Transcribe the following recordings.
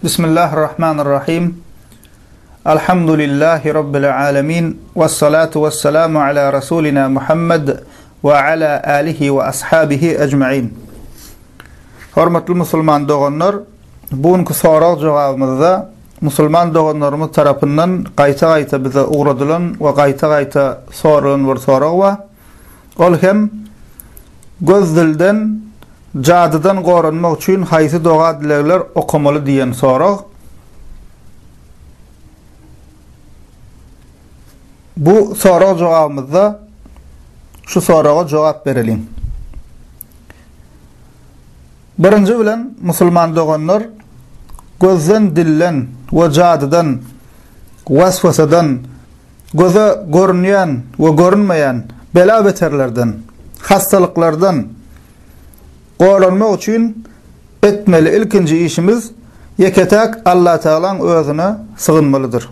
Bismillahirrahmanirrahim. Elhamdülillahi Rabbil alemin. Vessalatu vesselamu ala Rasulina Muhammed ve ala alihi ve ashabihi ecma'in. Hormatly musulman doganlar, bugünkü sorak jogabymyzda musulman doganlarymyz tarapyndan gaýta-gaýta bize ugradylan we gaýta-gaýta soralan bir sorak bar. Ol hem göz dilden, jadydan goranmak üçin haýsy doga dilekler okumaly diýen sorak. Bu sorak jogabymyzda şu soraga jogap berelim. Birinji bilen musulman doganlar gözden, dillen we jadydan, waswasadan, göze görünýän we görünmeýän bela beterlerden, hastalyklardan goranmak üçin etmeli ilkinji işimiz yeketek Allah Taala'nın özüne sığınmalydyr.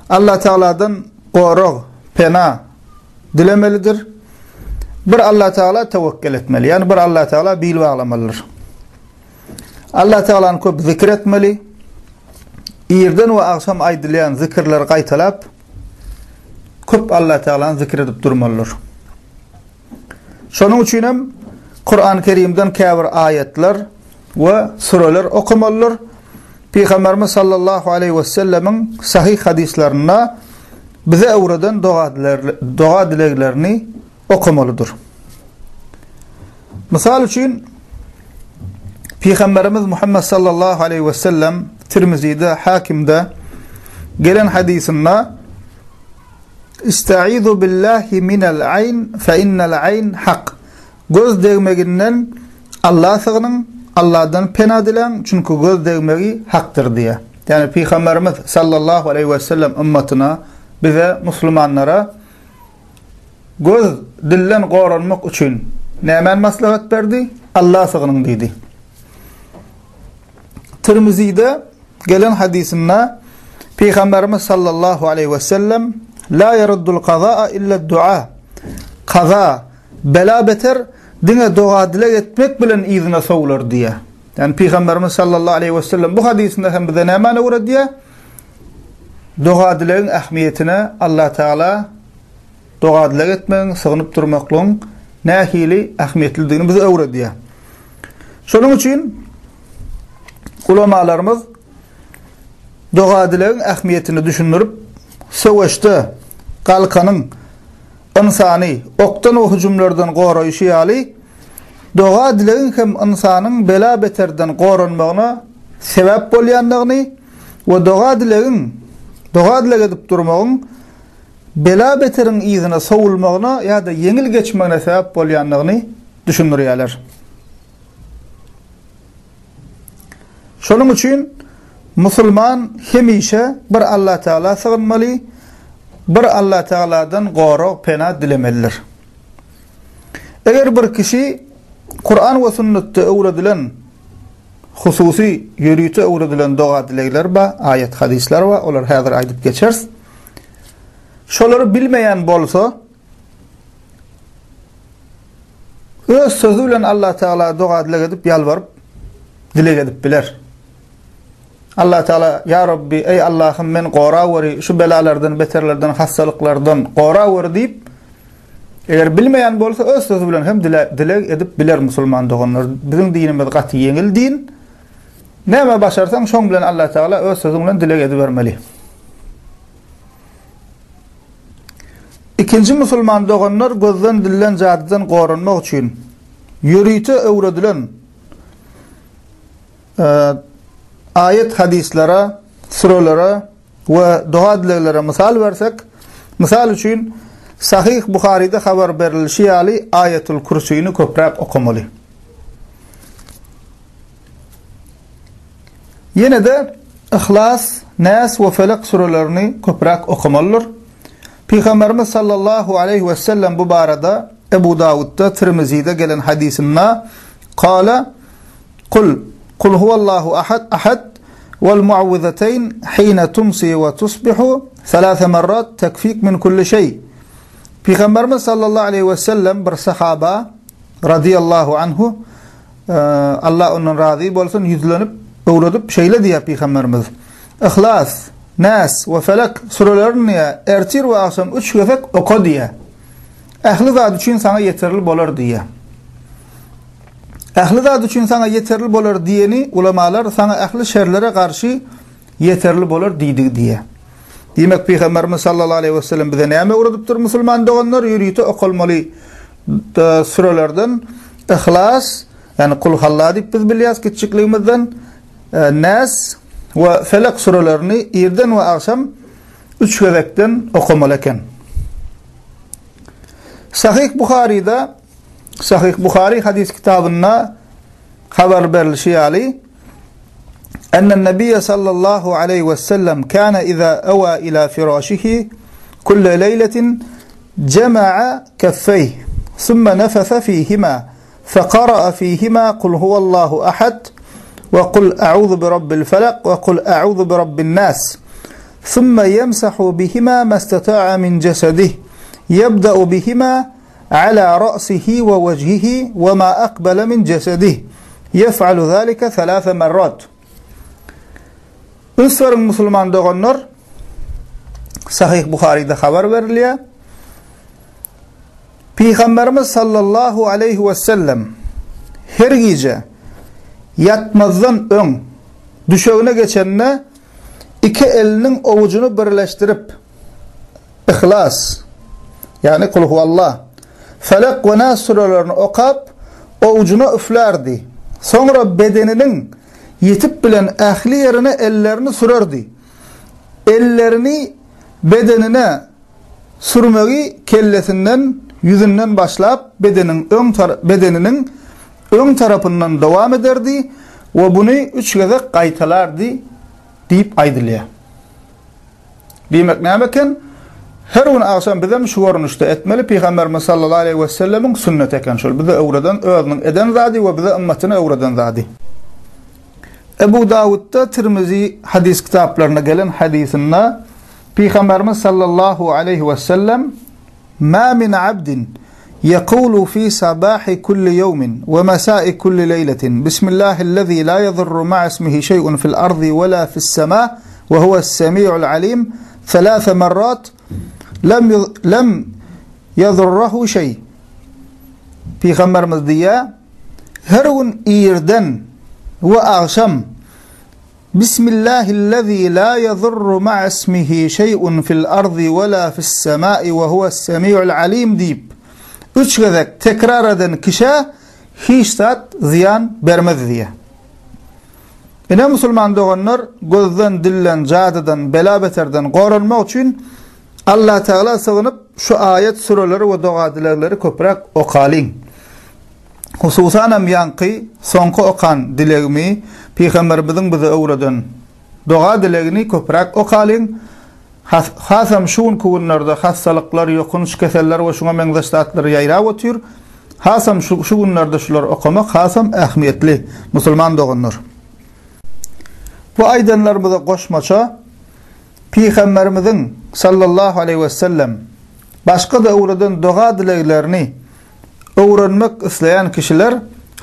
Allah Taala'dan gorag, pena dilemelidir. Bir Allah Taala tevekkül etmeli. Yani bir Allah Taala bil bağlamalıdır. Allah Taala'nı köp zikir etmeli. İrden we akşam aýdylýan zikirler gaýtalap köp Allah Taala'nı zikir edip durmalıdır. Şonuň üçin hem Kur'an-ı Kerim'den käbir ayetler ve sureler okumalıdır. Peygamberimiz sallallahu aleyhi ve sellemin sahih hadislerine bize öwreden doga dileklerini okumalıdır. Misal üçin Peygamberimiz Muhammed sallallahu aleyhi ve sellem Tirmizi'de, Hakim'de gelen hadisinde İstaizu billahi minel ayn fe innel ayn hak. Göz degmeginden Allah sığının, Allah'dan pena dilen, çünkü göz degmegi haktır diye. Yani Peygamberimiz sallallahu aleyhi ve sellem ümmetine, bize, Müslümanlara göz dillen goranmak üçün nämen maslahat berdi? Allah sığının dedi. Tirmizi'de gelen hadisinde Peygamberimiz sallallahu aleyhi ve sellem la yaruddul qazaa illa du'a. Qaza, bela beter, dine doğa dilek etmek bilen izine sowlar diye. Yani Peygamberimiz sallallahu aleyhi ve sellem bu hadisinde hem bize näme öwredi diye? Doğa dileğin ahmiyetine Allah Teala doğa dilek etmeň, sığınıp durmaklaryň nähili ahmiyetlidigini bize öwredi diye. Şonuň üçin ulamalarymyz doğa dileğin ahmiyetini düşünürüp söwüşde galkanyň insany oktan o hüjümlerden goraýşy ýaly doga dilegiň hem insanyň bela beterden goranmagyna sebäp bolýandygyny we doga dileg edip durmagyň bela beteriň ýyzyna sowulmagyna ýa-da ýeňil geçmegine sebäp bolýandygyny düşünürýärler. Şonuň üçin musulman hemişe bir Allah Taala sığınmaly, bir Allah Taala'dan gorag, pena dilemelidir. Eger bir kişi Kur'an ve sünnette öwredilen hususy ýörüýte öwredilen doga dilekler ba, ayet hadisler ba, olar häzir aýdyp geçeriz. Şolary bilmeýän bolsa, öz sözü bilen Allah Taala doga dilek edip ýalbaryp dilek edip biler. Allah Taala ya Rabbi ey Allah'ım men gora wari şu belalardan, beterlerden, hastalyklardan gora wari diýip eger bilmeýän bolsa öz sözü bilen hem dilek edip biler musulman doganlar. Biziň dinimiz gaty ýeňil din. Näme başarsaň şoň bilen Allah Taala öz sözü bilen dilek edip bermeli. İkinji musulman doganlar gözden, dillen, jadydan goranmak üçin ýörüýte öwredilen ayet hadislere, surelere ve doğa dileklere misal versek, misal üçün Sahih Buhari'de haber berilişi ýaly Ayetul Kursiýni köprek okumaly. Yine de İhlas, Nas ve Felak surelerini köprek okumalydyr. Peygamberimiz sallallahu aleyhi ve sellem bu barada Ebu Davud'da, Tirmizi'de gelen hadisinde qala Kul huvallahu ahad wal muawwidhatayn hina tumsi ve tusbihu 3 marrat tekfik min kulli şey. Peygamberimiz sallallahu aleyhi ve sellem bir sahaba radiyallahu anhu Allah onun razı bolsun yüzlenip öwredup şeýle diýip Peygamberimiz. İhlas, Nas we Felak surelerini ertir we akşam 3 gefek oku diýe. Ähli zat üçin sana yeterli bolar diýe. Ähli zat üçin sana yeterli bolar diýeni ulamalar sana ähli şerlere karşı yeterli bolar diýdi diýe. Demek Peygamberimiz sallallahu aleyhi ve sellem bize näme öwredipdir? Musulman doganlar ýürüýte okulmaly surelerden İhlas, yani Kul Halla diýip biz bilýäs kiçikligimizden, Nas we Felak surelerini irden we akşam 3 gefekden okumaly eken. Sahih Buhari hadis kitabında haber berilişi ýaly enne Nebiy sallallahu aleyhi ve sellem kana iza awa ila firashihi kulle leyletin cema'a kaffayh thumma nafasa fihima فقرأ فيهما قل هو الله أحد وقل أعوذ برب الفلق وقل أعوذ برب الناس ثم يمسح بهما ما استطاع من جسده يبدأ بهما على رأسه ووجهه وما أقبل من جسده يفعل ذلك 3 مرات. Ünsörün musulman doğanlar Sahih Buhari'de haber veriliyor. Peygamberimiz sallallahu aleyhi ve sellem her gece yatmazdan ön düşöğüne geçenine 2 elinin ovucunu birleştirip İhlas, yani Kul Huvallah, Felak ve Nas surelerini okap ovucuna üflerdi. Sonra bedeninin yetip bilen ahli yerine ellerini sürerdi. Ellerini bedenine sürmeyi kellesinden, yüzünden başlap bedeninin ön tarafından devam ederdi ve bunu 3 kez qaytalardı deyip aydılıyor. Demek nämeken her gün akşam bizim şu görünüşde etmeli Peygamberimiz sallallahu aleyhi ve sellemin sünnet eken şol bize öwreden özüň eden zady we bize ümmetine öwreden zady. Ebu Davud'da Tirmizi hadis kitaplarına gelen hadisinde Peygamberimiz sallallahu aleyhi ve sellem ma min abdin yaqulu fi sabahi kulli yawmin ve mesai kulli leyletin bismillahillezî la yadurru ma'a ismihi şey'un fil ardı ve la fis semâ ve huve's-semî'ul alîm 3 merrat lem yadurruhu şey. Peygamberimiz diye her gün irden ve akşam Bismillahillezî la yadurru ma'a ismihi şey'un fil ardı ve la fis semâi ve huve's-semî'ul alîm deyip 3 kez tekrar eden kişi hiç ziyan vermez diye. Ene musulman doğanlar gözden, dillen, cadıdan, bela beterden korunmak için Allah Teala sığınıp şu ayet sureleri ve dua dilekleri köprek okalin. Hususan yankı sonku okan dilegimi Peygamberimizin bize öwreden dua dilegini köprek okalin. Hasam şuun kuwunlarda hastalıklar, yokunuş keseller ve şuna mengdeştatlar yayra otur. Hasam şu günlerde şular okumak hasam ahmiyetli musulman doğanlar. Bu aydanlarımıza koşmaça Peygamberimizin sallallahu aleyhi ve sellem başka da öwreden dua dileklerini öwrenmek isleyen kişiler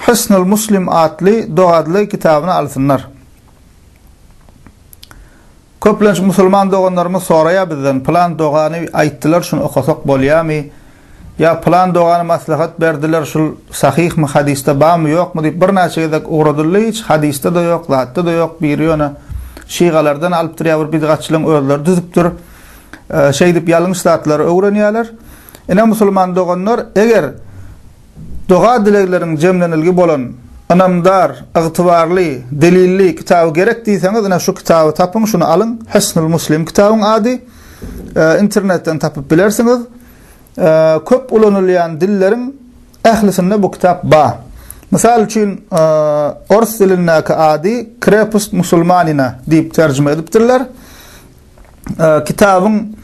Husnul Muslim adlı dua dilek kitabını alsınlar. Köplenç musulman doğanlarımız soraya bizden plan doğanı ayttılar şunu okusak bolýarmy? Ya plan doğanı maslahat berdiler şu sahih mi hadiste ba mı yok mu deyip bir näçe gezek uğradylar hiç hadiste de yok, zatda da yok bir ýöne şiğalardan alıp durýar bir bidgatçylyň özleri düzüpdir. Şey dip ýalňyş zatlary öwrenýärler. Ene musulman doğanlar eger doğa dileklerin jemlenilgi bolan anamdar, ıgtybarly, delilli kitabı gerek diýseňiz, ene şu kitabı tapyň, şunu alın. Husnul Muslim kitabın ady. İnternetten tapıp bilersiňiz. Köp ulanylýan dillerin ählisinde bu kitap ba. Misal üçin Ors dilindäki ady Krepust Musulmanina diýip terjime edipdirler. Kitabın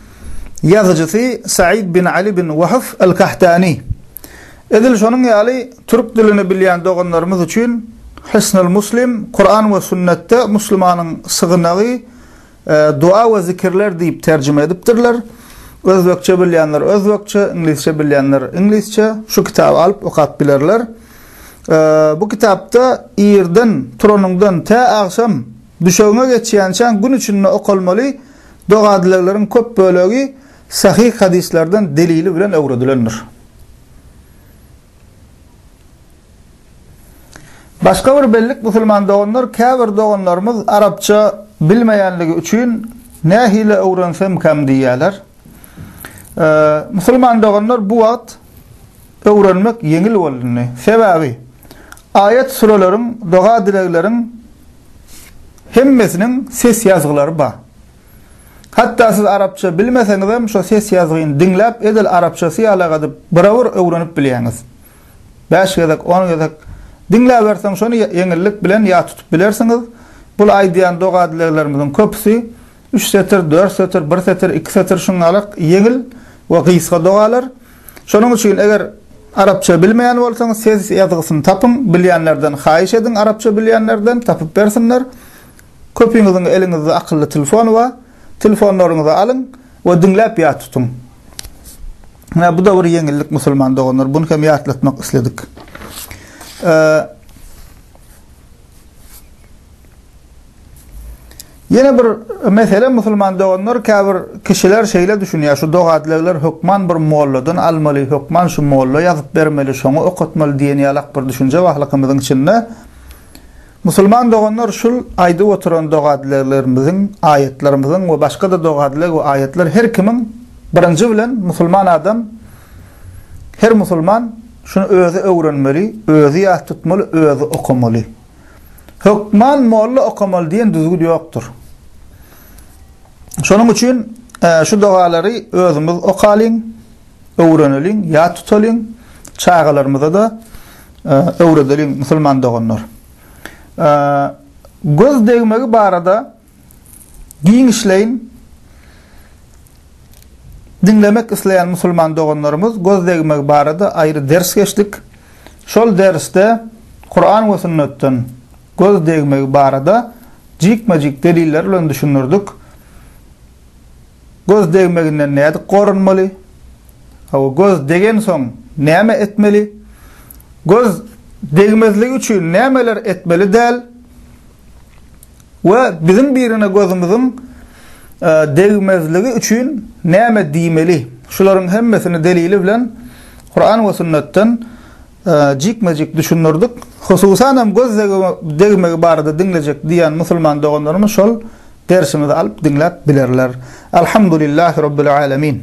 yazıcısı Sa'id bin Ali bin Wahf el-Kahtani. Edil şonun ýaly türk dilini bilýän doganlarymyz üçin Husnul Muslim Kur'an we sünnette musulmanyň sygynagy dua we zikirler diýip terjime edipdirler. Özbekçe bilýänler özbekçe, inglizçe bilýänler inglizçe şu kitaby alyp okap bilerler. bu kitapda iyirden, turonundan ta akşam düşöňe geçýänçän gün içinde okulmaly dogadylykların köp bölegi sahih hadislerden delili bilen öwredilendir. Başka bir bellik musulman doganlar, käbir doganlarymyz Arapça bilmeýänligi üçin nähile öwrensem kam diýýärler. Musulman doganlar bu wagt öwrenmek yeňil boldy. Sebebi ayet suralaryň, doga dileklaryň hemmesinin ses ýazgylary bar. Hatta siz Arapça bilmeseňiz hem şo ses ýazgyny dinläp edil Arapçasy ýalagadyp birebir öwrenip bilýäňiz. 5 gezek, 10 gezek dinläp berseň şonu yeňillik bilen ýa tutup bilersiňiz. Bul aýdýan doga dileklarynyň köpüsi 3 setir, 4 setir, 1 setir, 2 setir şunlalyk yeňil we gysga dogalar. Şonuň üçin eger Arapça bilmeýän bolsaňyz ses ýazgysyny tapyň, bilýänlerden haýyş edin, Arapça bilýänlerden tapyp bersinler. Köpüňiziň eliňizde akylly telefon we telefonlaryňyzy alyň we dinläp ýa tutuň. Bu da bir yeňillik musulman doganlar. Bunu hem ýatlatmak isledik. Yine bir mesele musulman doganlar käbir kişiler şeýle düşünýär. Şu dogadylyklar hukman bir molladan almaly, hukman şu molla ýazyp bermeli, şoňa okutmaly diýen ýalak bir düşünje wahlykymyzyň içinde. Musulman doganlar şul aýdy oturan dogadylyklarymyzyň, ayetlerimizin we başga da dogadylyk we ayetler her kimin birinji bilen musulman adam, her musulman şunu özü öwrenmeli, özü ýat tutmaly, özü okumaly. Hukman molla okumaly diýen düzgün ýokdur. Şonuň üçin şu dogalary özümiz okalyň, öwreneliň, ýat tutalyň, çağalarymyza da öwredeliň musulman doganlar. Göz degmegi barada giň işleýin dinlemek isleýän musulman doganlarymyz göz degmegi barada aýry ders geçdik. Şol dersde Kur'an we sünnetden göz degmegi barada jikmejik deliller bilen düşünürdik. Göz degmeginden näde gorunmaly? Göz degen soň näme etmeli? Göz degmezligi üçin nämeler etmeli däl? We bizim birine gözümüzün degmezligi üçin näme diýmeli? Şularyň hemmesini delili bilen Kur'an we sünnetden jikmejik düşünürdik. Hususan hem göz degmegi barada dinlejek diýen musulman doganlarymyz şol dersimizi alyp dinläp bilerler. Elhamdülillahi rabbil alamin.